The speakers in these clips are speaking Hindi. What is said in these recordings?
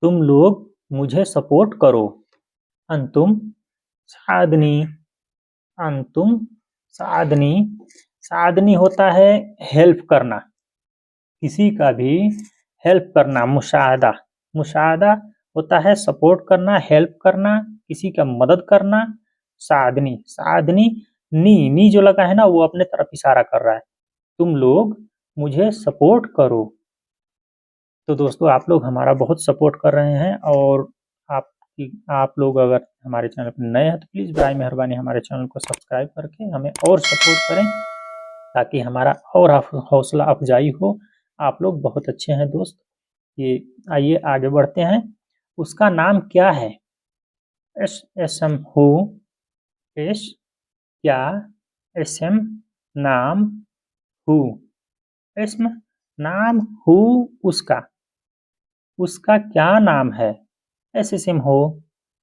तुम लोग मुझे सपोर्ट करो। अंतुम साधनी। अंतुम साधनी। साधनी होता है हेल्प करना, किसी का भी हेल्प करना। मुशाहदा। मुशाहदा होता है सपोर्ट करना, हेल्प करना, किसी का मदद करना। साधनी। साधनी। नी जो लगा है ना, वो अपने तरफ इशारा कर रहा है। तुम लोग मुझे सपोर्ट करो। तो दोस्तों, आप लोग हमारा बहुत सपोर्ट कर रहे हैं, और आप आप लोग अगर हमारे चैनल पर नए हैं तो प्लीज़ बराए मेहरबानी हमारे चैनल को सब्सक्राइब करके हमें और सपोर्ट करें, ताकि हमारा और हौसला अफजाई हो। आप लोग बहुत अच्छे हैं दोस्त। ये आइए आगे बढ़ते हैं। उसका नाम क्या है? एस एस एम हो। एस क्या? एस एम नाम। हु एस्म नाम। हु उसका। उसका क्या नाम है? एस एस एम हो।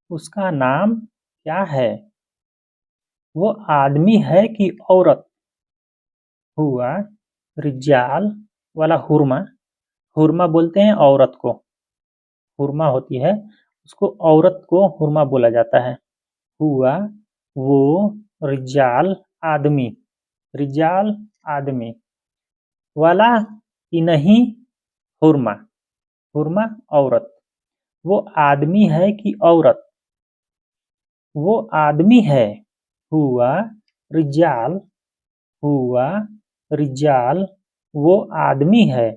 उसका नाम क्या है? वो आदमी है कि औरत? हुआ रिजाल वाला हुरमा। हुरमा बोलते हैं औरत को। हुरमा होती है, उसको औरत को हुरमा बोला जाता है। हुआ वो रिजाल आदमी। रिजाल आदमी वाला कि नहीं हुरमा। हुरमा औरत। वो आदमी है कि औरत? वो आदमी है। हुआ रिजाल। हुआ रिजाल। वो आदमी है।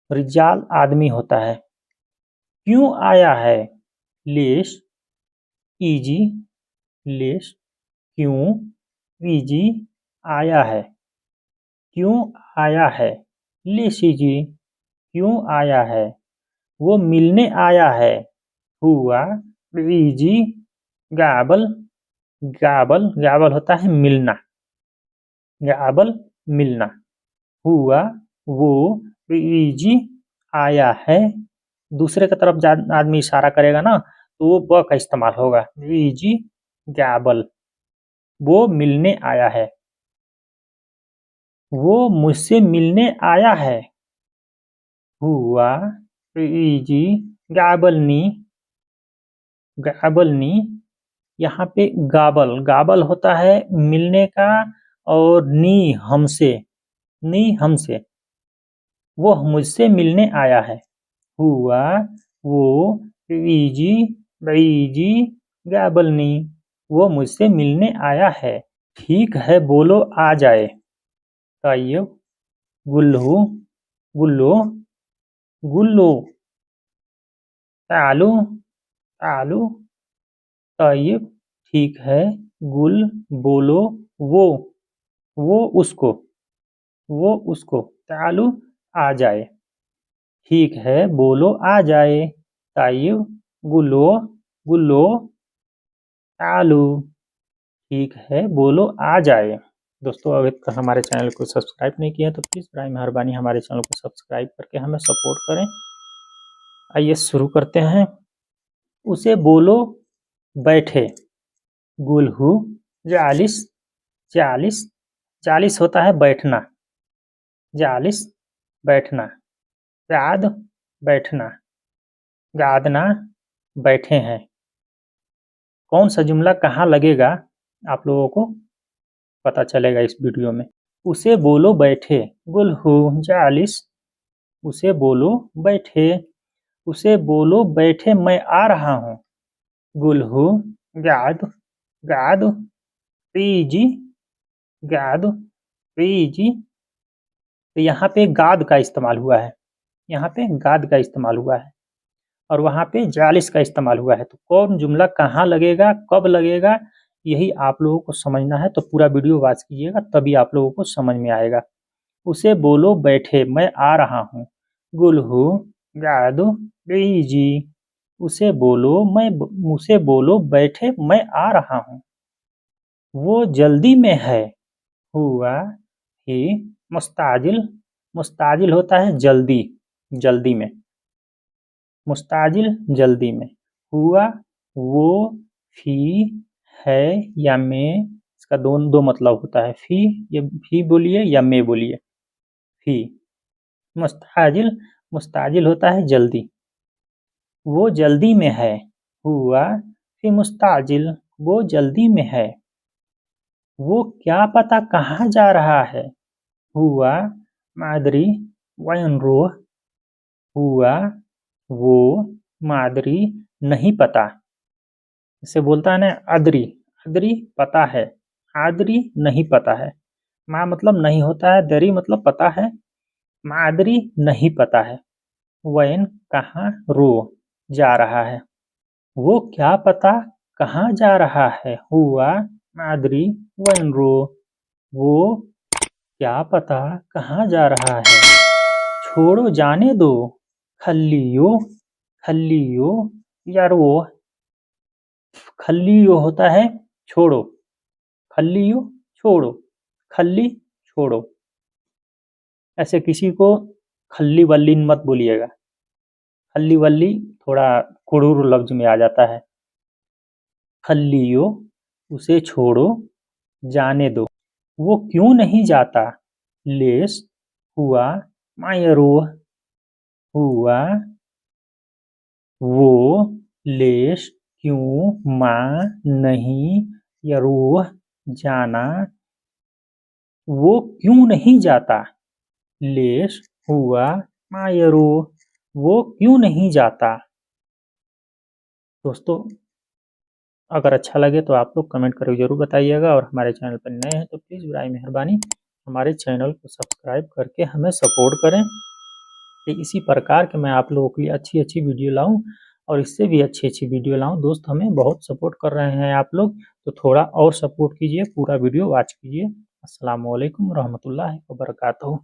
रिजाल आदमी होता है। क्यों आया है? Less easy. लेस क्यों। इजी आया है। क्यों आया है? लेस इजी क्यों आया है? वो मिलने आया है। हुआ इजी गाबल। गाबल। गाबल होता है मिलना। गाबल मिलना। हुआ वो इजी आया है। दूसरे की तरफ आदमी इशारा करेगा ना, तो वो ब का इस्तेमाल होगा। इजी गाबल। वो मिलने आया है। वो मुझसे मिलने आया है। हुआ इजी गाबलनी। गाबलनी। यहाँ पे गाबल। गाबल होता है मिलने का, और नी हमसे। नी हमसे। वो मुझसे मिलने आया है। हुआ वो इजी इजी गाबलनी। वो मुझसे मिलने आया है। ठीक है बोलो आ जाए। तैयब। गुल्लू। गुल्लो। गुल्लो। आलू। आलू। तैयब। ठीक है। गुल बोलो। वो। वो उसको। वो उसको। तालू आ जाए। ठीक है बोलो आ जाए। ताइब। गुलो। गुलो। आलू। ठीक है बोलो आ जाए। दोस्तों, अगर तक हमारे चैनल को सब्सक्राइब नहीं किया तो प्लीज़ बराए मेहरबानी हमारे चैनल को सब्सक्राइब करके हमें सपोर्ट करें। आइए शुरू करते हैं। उसे बोलो बैठे। गुलहू। जालिस। जालिस। जालिस होता है बैठना। जालिस बैठना। गाद बैठना। गादना बैठे हैं। कौन सा जुमला कहाँ लगेगा, आप लोगों को पता चलेगा इस वीडियो में। उसे बोलो बैठे। गुलहू जालिस। उसे बोलो बैठे। उसे बोलो बैठे मैं आ रहा हूँ। गुलहू गाद। गाद पीजी। गाद पीजी। तो यहाँ पे गाद का इस्तेमाल हुआ है। यहाँ पे गाद का इस्तेमाल हुआ है, और वहाँ पे जालिस का इस्तेमाल हुआ है। तो कौन जुमला कहाँ लगेगा, कब लगेगा, यही आप लोगों को समझना है। तो पूरा वीडियो वॉच कीजिएगा, तभी आप लोगों को समझ में आएगा। उसे बोलो बैठे मैं आ रहा हूँ। गुलहू गादो जी। उसे बोलो बैठे मैं आ रहा हूँ। वो जल्दी में है। हुआ ही मुस्ताजिल। मुस्ताजिल होता है जल्दी। जल्दी में। मुस्ताजिल जल्दी में। हुआ वो फी है या में, इसका दो मतलब होता है। फी बोलिए या में बोलिए। फी। मुस्ताजिल। मुस्ताजिल होता है जल्दी। वो जल्दी में है। हुआ फी मुस्ताजिल, वो जल्दी में है। वो क्या पता कहाँ जा रहा है। हुआ मादरी वयन रोह। हुआ वो मादरी नहीं पता। इसे बोलता है ना अदरी। अदरी पता है, आदरी नहीं पता है। मा मतलब नहीं होता है, दरी मतलब पता है, मादरी नहीं पता है। वैन कहाँ, रो जा रहा है। वो क्या पता कहाँ जा रहा है। हुआ मादरी वैन रो। वो क्या पता कहाँ जा रहा है। छोड़ो जाने दो। खल्लियो, खल्लियो यार वो खल्लियो होता है छोड़ो। खल्लियो छोड़ो, खल्ली छोड़ो। ऐसे किसी को खल्ली वल्ली मत बोलिएगा। खल्ली वल्ली थोड़ा क्रूर लफ्ज में आ जाता है। खल्लियो उसे छोड़ो, जाने दो। वो क्यों नहीं जाता। लेस हुआ मायरूह। हुआ वो लेस क्यों माँ नहीं यरूह जाना। वो क्यों नहीं जाता। लेस हुआ मायरूह वो क्यों नहीं जाता। दोस्तों अगर अच्छा लगे तो आप लोग कमेंट करके ज़रूर बताइएगा, और हमारे चैनल पर नए हैं तो प्लीज़ बराए मेहरबानी हमारे चैनल को सब्सक्राइब करके हमें सपोर्ट करें कि इसी प्रकार के मैं आप लोगों के लिए अच्छी अच्छी वीडियो लाऊं, और इससे भी अच्छी अच्छी वीडियो लाऊं। दोस्त हमें बहुत सपोर्ट कर रहे हैं आप लोग, तो थोड़ा और सपोर्ट कीजिए, पूरा वीडियो वॉच कीजिए। अस्सलाम वालेकुम रहमतुल्लाहि व बरकातहू।